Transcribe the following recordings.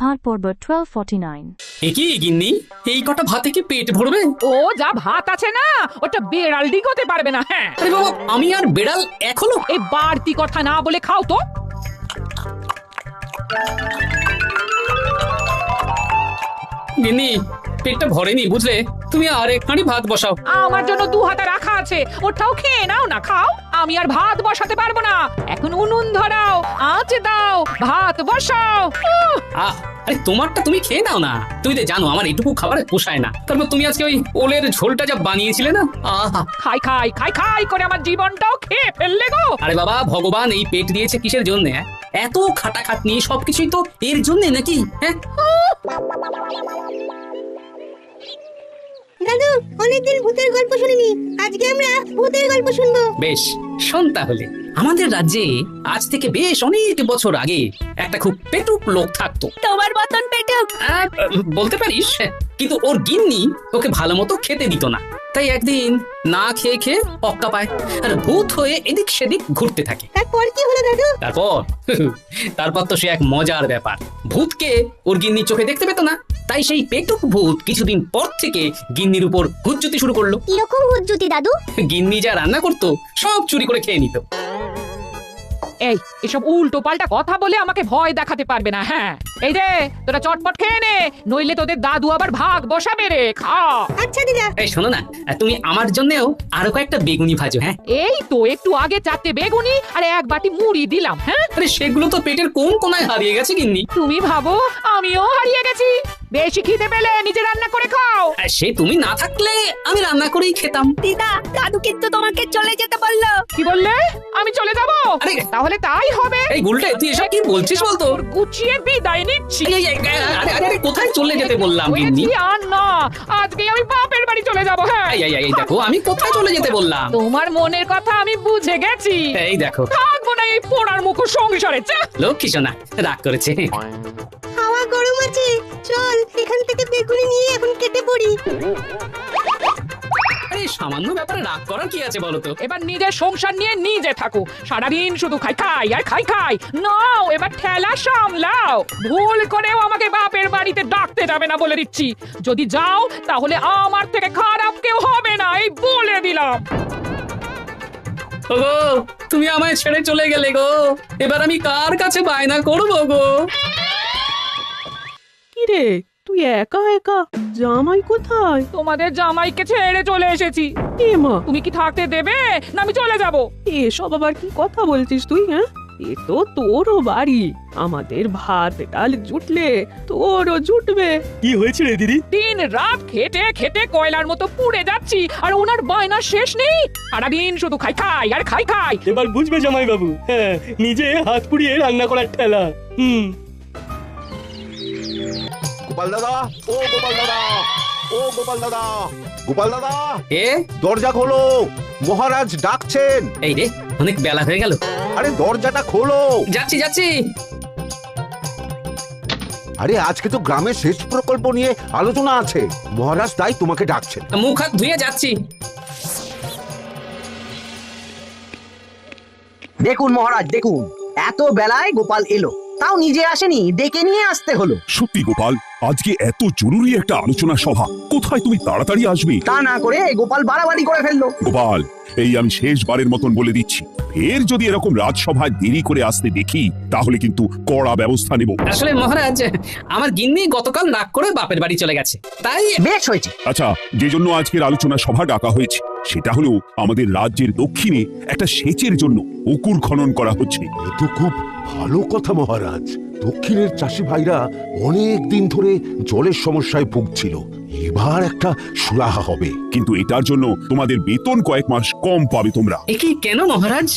Part Porber 1249. একই গিন্নি, এই কটা ভাতে কি পেট ভরবে? ও যা ভাত আছে না ওটা বেড়াল ডিগোতে পারবে না। হ্যাঁ, আরে বাবা, আমি আর বেড়াল এক হলো? এই বাড়তি কথা না বলে খাও তো। গিন্নি, পেটটা ভরেনি বুঝলে, তুমি আর এক হাঁড়ি ভাত বসাও। আমার জন্য 2 হাতা রাখা আছে, ওটাও খেয়ে নাও না। খাও, আমি আর ভাত বসাতে পারবো না। এখন উনুন ধরাও, আঁচ দাও, ভাত বসাও। আরে তোমারটা তুমি খেয়ে নাও না, তুমি তো জানো আমার এটুকু খাবার পোষায় না। তারপর তুমি আজকে ওই ওলের ঝোলটা যা বানিয়েছিলে না, আহা, খাই খাই খাই খাই করে আমার জীবনটাও খেয়ে ফেললে গো। আরে বাবা, ভগবান এই পেট দিয়েছে কিসের জন্য? এত খাটাখাটনি সবকিছুই তো এর জন্য নাকি? হ্যাঁ দাদু, অনেকদিন ভূতের গল্প শুনিনি, আজকে আমরা ভূতের গল্প শুনবো। বেশ, শোন তাহলে। আমাদের রাজ্যে আজ থেকে বেশ অনেক বছর আগে একটা খুব পেটুক লোক থাকতো। তোমার মতন পেটুক? বলতে পারিস, কিন্তু ওর গিন্নি ওকে ভালো মতো খেতে দিত না। তাই একদিন না খেয়ে খেয়ে অক্কা পায় আর ভূত হয়ে এদিক সেদিক ঘুরতে থাকে। তারপর কি হলো দাদু? তারপর তো সে এক মজার ব্যাপার। ভূতকে ওর গিন্নি চোখে দেখতে পেত না, তাই সেই পেটুক ভূত কিছুদিন পর থেকে গিন্নির উপর হুজ্জুতি শুরু করলো। কিরকম হুজ্জুতি দাদু? গিন্নি যা রান্না করতো সব চুরি করে খেয়ে নিত। এই এসব উল্টো পাল্টা কথা বলে আমাকে ভয় দেখাতে পারবে না। হ্যাঁ, এই যে তোরা চটপট খেয়ে নে, নইলে তোদের দাদু আবার ভাগ বসাবে রে। খা। আচ্ছা দিদা। এই শোনো না, তুমি আমার জন্যও আরো কয়েকটা বেগুনি ভাজো। হ্যাঁ, এই তো একটু আগে 4টে বেগুনি আর 1 বাটি মুড়ি দিলাম। হ্যাঁ, আরে সেগুলো তো পেটের কোন কোনায় হারিয়ে গেছে গিন্নি। তুমি ভাবো আমিও হারিয়ে গেছি? বেশি খিদে পেলে নিজে রান্না করে খাও। আর সে তুমি না থাকলে আমি রান্না করেই খেতাম। দিদা, দাদু কিন্তু তোমাকে চলে যেতে বললো। কি বললে? আমি চলে যাব? আরে তাহলে তাই হবে। এই গুলটে, তুই এসব কি বলছিস বলতো? গুছিয়ে বিদায় নিচ্ছি। আরে কোথায় চলে যেতে বললাম গিন্নি? আর না, আজকে আমি বাপের বাড়ি চলে যাব। হ্যাঁ, এই দেখো, আমি কোথায় চলে যেতে বললাম? তোমার মনের কথা আমি বুঝে গেছি। এই দেখো, থাকবো না এই পোড়ার মুখ সংসারে। লক্ষ্মী সোনা রাগ করেছে। হাওয়া গরম আছে, চল এখান থেকে বেগুনি নিয়ে এখন কেটে পড়ি। আরে সামান্য ব্যাপারে রাগ করার কি আছে বলো তো? এবার নিজের সংসার নিয়ে নিজে থাকো, সারাদিন শুধু খাই খাই আর খাই খাই। নাও এবার ঠেলা সামলাও। ভুল করেও আমাকে বাপের বাড়িতে ডাকতে যাবে না বলে দিচ্ছি। যদি যাও তাহলে আমার থেকে খারাপ কেউ হবে না, এই বলে দিলাম। ওগো, তুমি আমায় ছেড়ে চলে গেলে গো, এবার আমি কার কাছে বায়না করবো গো? কিরে, তুই একা একা? জামাই কোথায়? তোমাদের জামাইকে ছেড়ে চলে এসেছি। এ মা, তুমি কি থাকতে দেবে না আমি চলে যাব? এসব আবার কি কথা বলছিস তুই? হ্যাঁ, এ তো তোরও বাড়ি। আমাদের ভাত ডাল জুটলে তোরও জুটবে। কি হয়েছে রে দিদি? দিন রাত খেটে খেটে কয়লার মতো পুড়ে যাচ্ছি, আর ওনার বায়না শেষ নেই। সারাদিন শুধু খাই খাই আর খাই খাই। এবার বুঝবে জামাই বাবু, হ্যাঁ, নিজে হাত পুড়িয়ে রান্না করার ঠেলা। গোপাল দাদা, ও গোপাল দাদা, ও গোপাল দাদা, গোপাল দাদা, এ দরজা খোলো, মহারাজ ডাকছেন। এই রে, অনেক বেলা হয়ে গেল। আরে দরজাটা খোলো। যাচ্ছি যাচ্ছি। আরে আজকে তো গ্রামের সেচ প্রকল্প নিয়ে আলোচনা আছে, মহারাজ তাই তোমাকে ডাকছেন। মুখ হাত ধুয়ে যাচ্ছি। দেখুন মহারাজ, দেখুন এত বেলায় গোপাল এলো, তাও নিজে আসেনি, ডেকে নিয়ে আসতে হলো। সত্যি গোপাল, আজকে এত জরুরি একটা আলোচনা সভা, কোথায় তুমি তাড়াতাড়ি আসবে? তা না করে গোপাল বাড়াবাড়ি করে ফেললো। গোপাল, এই আমি শেষবারের মতন বলে দিচ্ছি, ফের যদি এরকম রাজসভায় দেরি করে আসতে দেখি তাহলে কিন্তু কড়া ব্যবস্থা নেব। আসলে মহারাজ, আমার গিন্নি গতকাল রাগ করে বাপের বাড়ি চলে গেছে, তাই। বেশ হয়েছে। আচ্ছা, যে জন্য আজকের আলোচনা সভা ডাকা হয়েছে সেটা হলো আমাদের রাজ্যের দক্ষিণে একটা সেচের জন্য পুকুর খনন করা হচ্ছে। এ তো খুব ভালো কথা মহারাজ। দক্ষিণের চাষি ভাইরা অনেক দিন ধরে জলের সমস্যায় ভুগছিল, এবার একটা সুরাহা হবে। কিন্তু এটার জন্য তোমাদের বেতন কয়েক মাস কম পাবে তোমরা। একই কেন মহারাজ?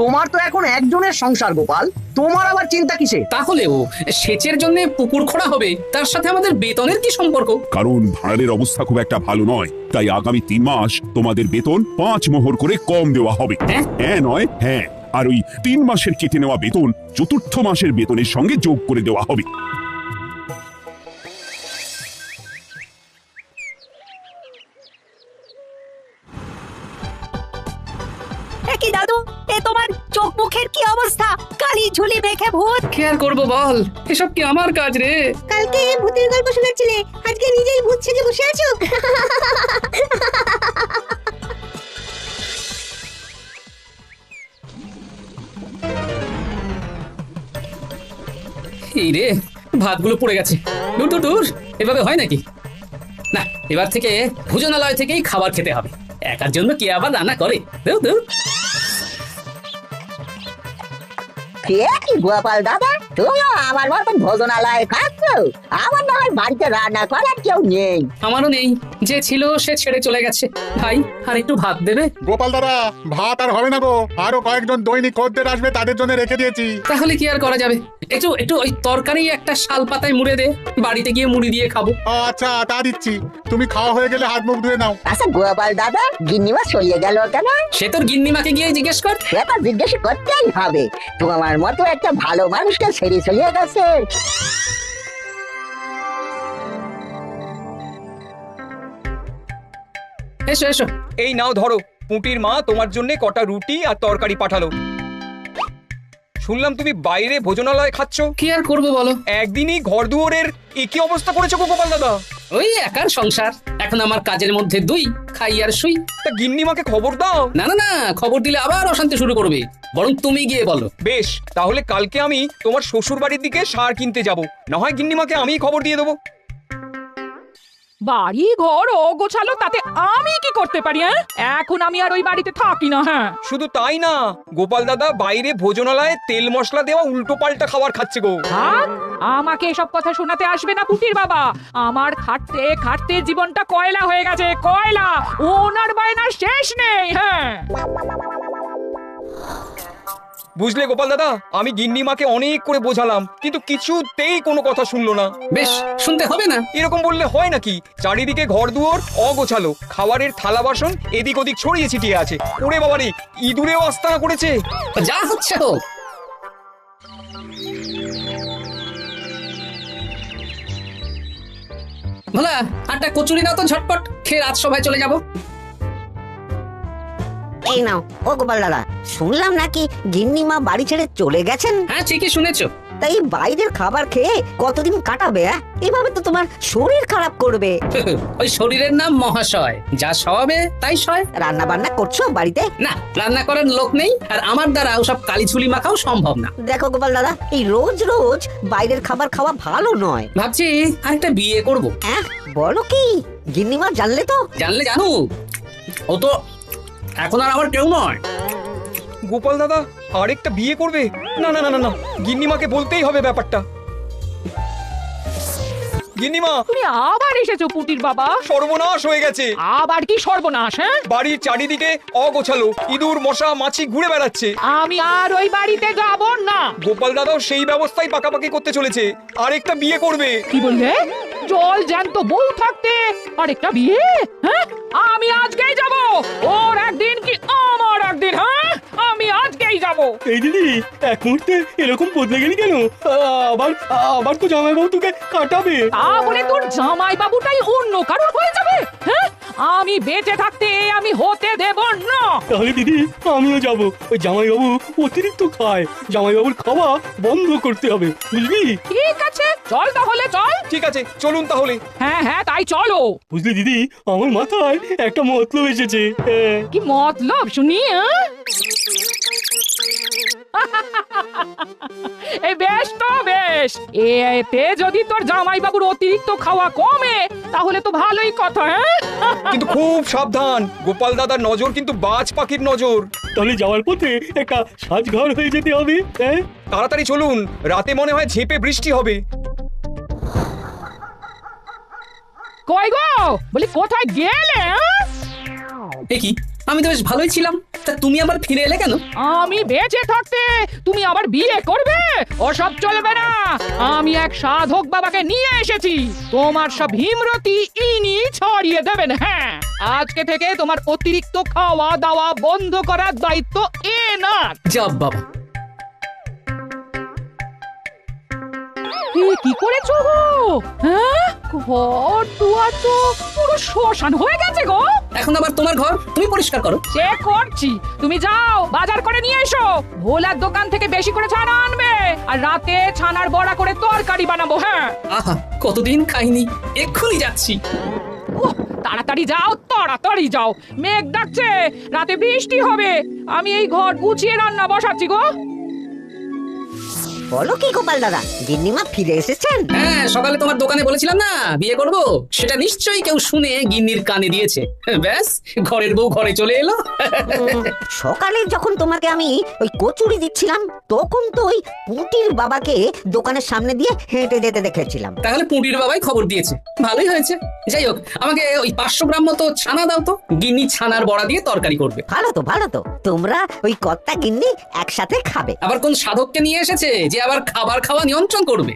তোমার তো এখন একজনের সংসার গোপাল, তোমার আবার চিন্তা কিসে? তাহলেও সেচের জন্য পুকুর খোঁড়া হবে, তার সাথে আমাদের বেতনের কি সম্পর্ক? কারণ ভাড়ারের অবস্থা খুব একটা ভালো নয়, তাই আগামী 3 মাস তোমাদের বেতন 5 মোহর করে কম দেওয়া হবে। হ্যাঁ নয় হ্যাঁ, আর ওই 3 মাসের কেটে নেওয়া বেতন 4র্থ মাসের বেতনের সঙ্গে যোগ করে দেওয়া হবে। কি দাদু, এ তোমার চোখ মুখের কি অবস্থা? কালি ঝুলি মেখে ভূত। কি আর করবো বল, এসব কি আমার কাজ রে? কালকে ভূতের গল্প শোনাচ্ছিলে, আজকে নিজেই ভূত সেজে বসে আছো। এই রে, ভাতগুলো পড়ে গেছে। দূর দূর দূর, এভাবে হয় নাকি? না, এবার থেকে ভোজনালয় থেকেই খাবার খেতে হবে। একার জন্য কে আবার রান্না করে? দূর দূর। কি গোপাল দাদা, তুমিও আমার মতন ভোজনালয়ে খাচ্ছ? আমার না হয় বাড়িতে রান্না করার কেউ নেই। আমারও নেই, যে ছিল সে ছেড়ে চলে গেছে। ভাই, আর একটু ভাত দেবে? গোপাল দাদা, ভাত আর হবে না গো, আরো কয়েকজন দৈনিক খদ্দের আসবে, তাদের জন্য রেখে দিয়েছি। তাহলে কি আর করা যাবে? একটু একটু ওই তরকারি একটা শাল পাতায় মুড়ে দে, বাড়িতে গিয়ে মুড়ি দিয়ে খাবো। আচ্ছা, তা দিচ্ছি। তুমি খাওয়া হয়ে গেলে হাত মুখ ধুয়ে নাও। আচ্ছা গোপাল দাদা, গিন্নিমা সরিয়ে গেল কেন? সে তোর গিন্নিমাকে গিয়ে জিজ্ঞেস কর। সেটা জিজ্ঞেস করতেই হবে, তোমার মতো একটা ভালো মানুষকে ছেড়ে চলে গেছে। এসো এসো। এই নাও ধরো, পুঁটির মা তোমার জন্য কটা রুটি আর তরকারি পাঠালো। শুনলাম তুমি বাইরে ভোজনালয় খাচ্ছ। কি আর করবো বলো, একদিনই ঘর দুয়ারের একই অবস্থা করেছো গো গোপাল দাদা। ওই একার সংসার, এখন আমার কাজের মধ্যে দুই, খাই আর শুই। তা গিন্নিমাকে খবর দাও। না না না, খবর দিলে আবার অশান্তি শুরু করবে, বরং তুমি গিয়ে বলো। বেশ, তাহলে কালকে আমি তোমার শ্বশুর বাড়ির দিকে সার কিনতে যাব, না হয় গিন্নিমাকে আমিই খবর দিয়ে দেবো। বাড়ি ঘর অগোছালো, তাতে আমি কি করতে পারি? হ্যাঁ, এখন আমি আর ওই বাড়িতে থাকি না। হ্যাঁ, শুধু তাই না, গোপাল দাদা বাইরে ভোজনালয়ে তেল মশলা দেওয়া উল্টো পাল্টা খাবার খাচ্ছে গো। থাক, আমাকে এসব কথা শোনাতে আসবে না পুটির বাবা। আমার খাটতে খাটতে জীবনটা কয়লা হয়ে গেছে, কয়লা। ওনার বায়নার শেষ নেই। হ্যাঁ, বুঝলে গোপাল দাদা, আমি গিন্নিমাকে অনেক করে বোঝালাম, কিন্তু কিছুতেই কোনো কথা শুনলো না। বেশ, শুনতে হবে না। এরকম বললে হয় নাকি? চারিদিকে ঘর দুয়ার অগোছালো, খাবারের থালা বাসন এদিক ওদিক ছড়িয়ে ছিটিয়ে আছে। ওরে বাবারে, ইঁদুরেও আস্তানা করেছে। যা হচ্ছে হোক। ভোলা, আটটা কচুরি দাও তো ঝটপট, খেয়ে রাত সভায় চলে যাব। এই নাও। ও গোপাল দাদা, শুনলাম নাকি গিন্নিমা বাড়ি ছেড়ে চলে গেছেন? হ্যাঁ, ঠিকই শুনেছো। তাই বাইরের খাবার খেয়ে কতদিন কাটাবে? এভাবে তো তোমার শরীর খারাপ করবে। ওই শরীরের নাম মহাশয়, যা সবে তাই সয়। রান্না বান্না করছো বাড়িতে? না, রান্না করার লোক নেই, আর আমার দ্বারা ওসব কালিঝুলি মাখাও সম্ভব না। দেখো গোপাল দাদা, এই রোজ রোজ বাইরের খাবার খাওয়া ভালো নয়। ভাবছি আরেকটা বিয়ে করব। বলো কি? গিন্নিমা জানলে তো? জানলে জানো, ও তো এখন আর আমার কেউ নয়। গোপাল দাদা আরেকটা বিয়ে করবে? না না না না না, গিন্নিমাকে বলতেই হবে ব্যাপারটা। গিন্নিমা, তুমি আবার এসেছো পুটির বাবা। সর্বনাশ হয়ে গেছে। আবার কি সর্বনাশ? হ্যাঁ, বাড়ির চারিদিকে অগোছালো, ইঁদুর মশা মাছি ঘুরে বেড়াচ্ছে। আমি আর ওই বাড়িতে যাব না। গোপাল দাদাও সেই ব্যবস্থাই পাকাপাকি করতে চলেছে, আরেকটা বিয়ে করবে। কি বললে? জল জ্যান্ত বউ থাকতে আরেকটা বিয়ে? হ্যাঁ, আমি আজকেই যাব। ওর একদিন কি আমার একদিন? হ্যাঁ, আমি আজকেই যাব। এই দিদি, এক মুহূর্তে এরকম বদলে গেলি কেন? আবার আবার তো জামাইবাবু তোকে কাটাবে। তা বলে তোর জামাই বাবুটাই অন্য কারোর হয়ে যাবে? হ্যাঁ, আমি বেঁচে থাকতে আমি হতে দেব না। তাহলে দিদি, আমিও যাব। ওই জামাইবাবু অতিরিক্ত খায়, জামাইবাবুর খাওয়া বন্ধ করতে হবে, বুঝলি? ঠিক আছে, চল তাহলে, চল। ঠিক আছে, চলুন তাহলে। হ্যাঁ হ্যাঁ, তাই চলো। বুঝলি দিদি, আমার মাথায় একটা মতলব এসেছে। কি মতলব শুনি? এই বেশ তো বেশ, এতে যদি তোর জামাই বাবুর অতিরিক্ত খাওয়া কমে তাহলে তো ভালোই কথা। হ্যাঁ, কিন্তু খুব সাবধান, গোপাল দাদার নজর কিন্তু বাজ পাখির নজর। তাহলে যাওয়ার পথে একটা সাজঘর হয়ে যেতে হবে। তাড়াতাড়ি চলুন, রাতে মনে হয় ঝেঁপে বৃষ্টি হবে। কই গো, বলি কোথায় গেলে? কি, আমি তো বেশ ভালোই ছিলাম, তা তুমি আবার ফিরে এলে কেন? আমি বেঁচে থাকতে তুমি আবার বিয়ে করবে? ওসব চলবে না। আমি এক সাধক বাবাকে নিয়ে এসেছি, তোমার সব ভীমরতি ইনি ছড়িয়ে দেবেন। হ্যাঁ, আজকে থেকে তোমার অতিরিক্ত খাওয়া দাওয়া বন্ধ করার দায়িত্ব এনার। যাব বাবা। কি করেছো গো? হ্যাঁ, ঘর দুয়ার তো পুরো শ্মশান হয়ে গেছে গো। এখন আবার তোমার ঘর, তুমি পরিষ্কার করো। সে করছি, তুমি যাও বাজার করে নিয়ে এসো। ভোলার দোকান থেকে বেশি করে ছানা আনবে, আর রাতে ছানার বড়া করে তরকারি বানাবো। হ্যাঁ, আহা, কতদিন খাইনি, এক্ষুনি যাচ্ছি। উহ, তাড়াতাড়ি যাও, তাড়াতাড়ি যাও, মেঘ ডাকছে, রাতে বৃষ্টি হবে। আমি এই ঘর গুছিয়ে রান্না বসাচ্ছি গো। বলো কি গোপাল দাদা, গিন্নিমা ফিরে এসেছেন? হ্যাঁ, সকালে তোমার দোকানে বলেছিলাম না বিয়ে করব, সেটা নিশ্চয়ই কেউ শুনে গিন্নির কানে দিয়েছে। ব্যাস, ঘরের বউ ঘরে চলে এলো। সকালে যখন তোমাকে আমি ওই কচুরি দিচ্ছিলাম, তখন তো ওই পুঁটির বাবাকে দোকানের সামনে দিয়ে হেঁটে যেতে দেখেছিলাম। তাহলে পুঁটির বাবাই খবর দিয়েছে, ভালোই হয়েছে। যাই হোক, আমাকে ওই 500 গ্রাম মতো ছানা দাও তো, গিন্নি ছানার বড়া দিয়ে তরকারি করবে। ভালো তো, ভালো তো, তোমরা ওই কর্তা গিন্নি একসাথে খাবে। আবার কোন সাধককে নিয়ে এসেছে যে আবার খাবার খাওয়া নিয়ন্ত্রণ করবে?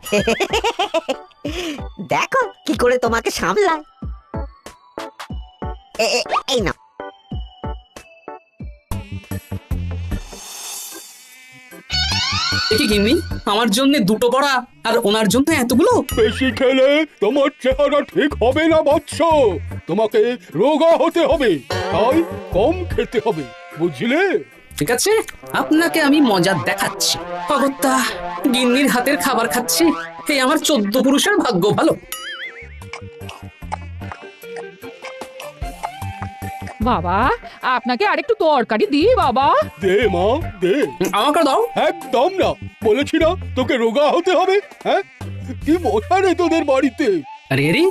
দেখো কি করে তোমাকে সামলায়। এই না, কি গিন্নি, আমার জন্য দুটো বড়া আর ওনার জন্য এতগুলো? বেশি খেলে তোমার চেহারা ঠিক হবে না বৎস, তোমাকে রোগা হতে হবে, তাই কম খেতে হবে, বুঝলে? ঠিক আছে, আপনাকে আমি মজা দেখাচ্ছি। অগত্যা গিন্নির হাতের খাবার খাচ্ছি, এই আমার 14 পুরুষের ভাগ্য ভালো। বাবা, আপনাকে আরেকটু তরকারি দিই বাবা? দে মা, দে। আমাকে দাও। একদম না, বলেছি না তোকে রোগা হতে হবে। হ্যাঁ, কি মশা রে তোদের বাড়িতে। আরে আরে,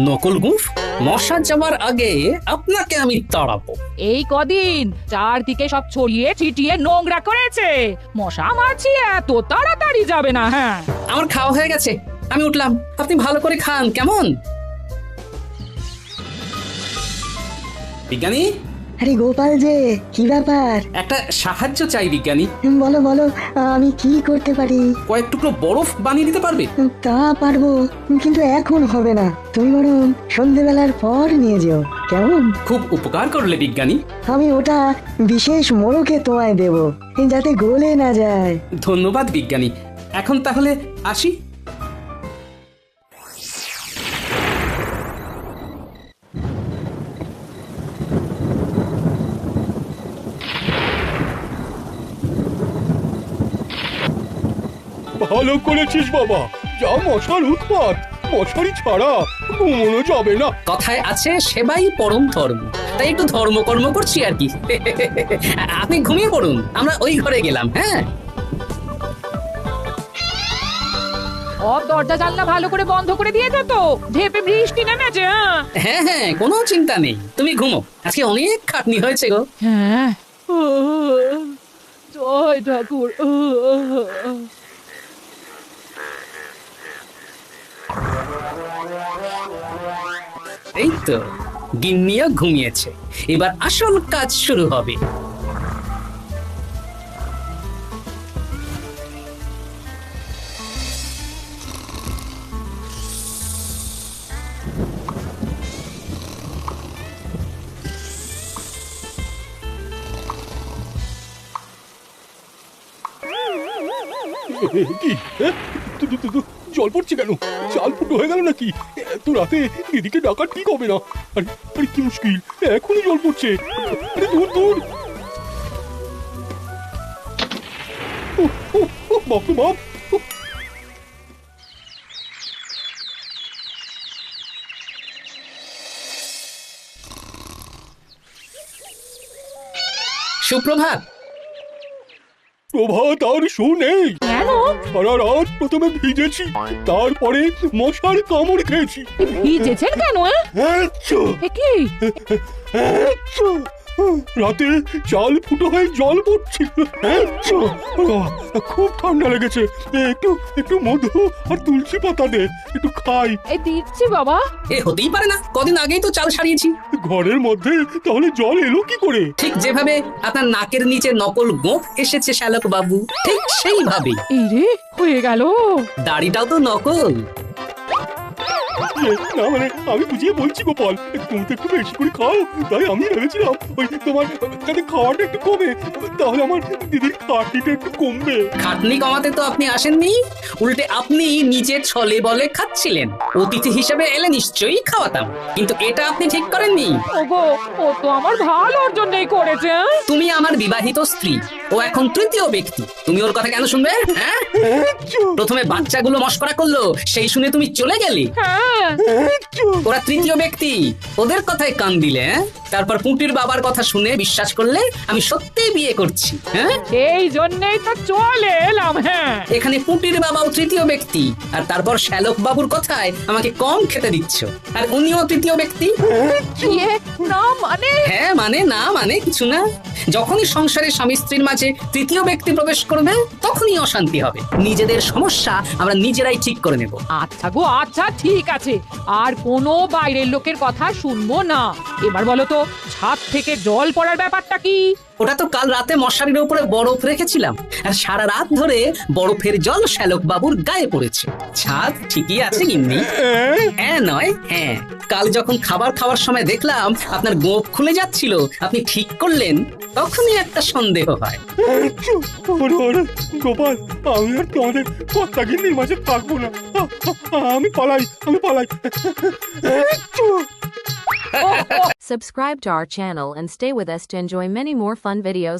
নকল গুফ, মশা যাওয়ার আগে আপনাকে আমি তাড়াবো। এই কদিন চারদিকে সব ছড়িয়ে ছিটিয়ে নোংরা করেছে, মশা মাছি এত তাড়াতাড়ি যাবে না। হ্যাঁ, আমার খাওয়া হয়ে গেছে, আমি উঠলাম, আপনি ভালো করে খান কেমন? বিজ্ঞানী। আরে গোপাল যে, কি ব্যাপার? একটা সাহায্য চাই বিজ্ঞানী। বলো বলো, আমি কি করতে পারি? কয়েক টুকরো বরফ বানিয়ে দিতে পারবে? তা পারবো, কিন্তু এখন হবে না, তুমি বরং সন্ধেবেলার পর নিয়ে যেও, কেমন? খুব উপকার করলে বিজ্ঞানী। আমি ওটা বিশেষ মোড়কে তোমায় দেব, যাতে গলে না যায়। ধন্যবাদ বিজ্ঞানী, এখন তাহলে আসি। ভালো করেছিস বাবা, যা মশার উৎপাত, মশারি ছাড়া ঘুমোনো যাবে না। কথায় আছে সেবাই পরম ধর্ম, তাই একটু ধর্মকর্ম করছি আর কি। আপনি ঘুমিয়ে পড়ুন, আমরা ওই ঘরে গেলাম। হ্যাঁ, দরজা জানলা ভালো করে বন্ধ করে দিয়েছো তো? ঢেপে বৃষ্টি নেমেছে। হ্যাঁ হ্যাঁ, কোনো চিন্তা নেই, তুমি ঘুমো, আজকে অনেক খাটনি হয়েছে গো। হ্যাঁ, জয় ঠাকুর। এই তো, গিন্নিও ঘুমিয়েছে, এবার আসল কাজ শুরু হবে। কি জল পড়ছে কেন? চাল ফুটো হয়ে গেল নাকি? এত রাতে এদিকে ডাকার ঠিক হবে না। আরে আরে, কি মুশকিল, এখনই জল পড়ছে। আরে দূর দূর। বাপরে বাপ। সুপ্রভাত। প্রভাত আর শুনেই। কেন? সারা রাত প্রথমে ভিজেছি, তারপরে মশার কামড় খেয়েছি। ভিজেছেন কেন? কি রাতে চাল ফুটো হয়ে জল পড়ছিল, খুব ঠান্ডা লেগেছে। একটু একটু মধু আর তুলসী পাতা দে, একটু খাই। এই দিচ্ছি বাবা। এ হতেই পারে না, কদিন আগেই তো চাল সারিয়েছি। ঘরের মধ্যে তাহলে জল এলো কি করে? ঠিক যেভাবে আপনার নাকের নিচে নকল গোঁফ এসেছে শ্যালক বাবু, ঠিক সেইভাবেই। এই রে, হয়ে গেল। দাড়িটাও তো নকল। না মানে আমি বুঝিয়ে বলছি গোপাল, তুমি তো একটু বেশি করে খাও, তাই আমি ভেবেছিলাম ওই তোমার যাতে খাওয়াটা একটু কমে, তাহলে আমার দিদির খাটনিটা একটু কমবে। খাটনি কমাতে তো আপনি আসেননি, উল্টে আপনি নিজে ছলে বলে খাচ্ছিলেন। অতিথি হিসেবে এলে নিশ্চয়ই খাওয়াতাম, কিন্তু এটা আপনি ঠিক করেননি। ওগো, ও তো আমার ভালোর জন্যই করেছে। তুমি আমার বিবাহিত স্ত্রী, ও এখন তৃতীয় ব্যক্তি, তুমি ওর কথা কেন শুনবে? হ্যাঁ, প্রথমে বাচ্চাগুলো মস্করা করলো, সেই শুনে তুমি চলে গেলে। ওরা তৃতীয় ব্যক্তি, ওদের কথায় কান দিলে, তারপর পুঁটির বাবার কথা শুনে বিশ্বাস করলে আমি সত্যি বিয়ে করছি। হ্যাঁ, এই জন্যই তো চলে এলাম। হ্যাঁ, এখানে পুঁটির বাবাও তৃতীয় ব্যক্তি, আর তারপর শ্যালক বাবুর কথায় আমাকে কম খেতে দিচ্ছ, আর উনিও তৃতীয় ব্যক্তি। না মানে? হ্যাঁ মানে, না মানে কিছু না। যখনই সংসারে স্বামী স্ত্রীর মাঝে তৃতীয় ব্যক্তি প্রবেশ করবে, তখনই অশান্তি হবে। নিজেদের সমস্যা আমরা নিজেরাই ঠিক করে নেব। আচ্ছা গো, আচ্ছা ঠিক আছে, আর কোনো বাইরের লোকের কথা শুনবো না। এবার বলো তো, ছাদ থেকে জল পড়ার ব্যাপারটা কি? ওটা তো কাল রাতে মশারির উপরে বরফ রেখেছিলাম, আর সারা রাত ধরে বরফের জল শ্যালক বাবুর গায়ে পড়েছে। ছাদ ঠিকই আছে গিন্নি। হ্যাঁ নয় হ্যাঁ, কাল যখন খাবার খাওয়ার সময় দেখলাম আপনার গোঁফ খুলে যাচ্ছিল, আপনি ঠিক করলেন, তখনই একটা সন্দেহ হয়। গোপাল, আমি আর তোমাদের কর্তা গিন্নির মাঝে থাকবো না, আমি পালাই। Subscribe to our channel and stay with us to enjoy many more fun videos.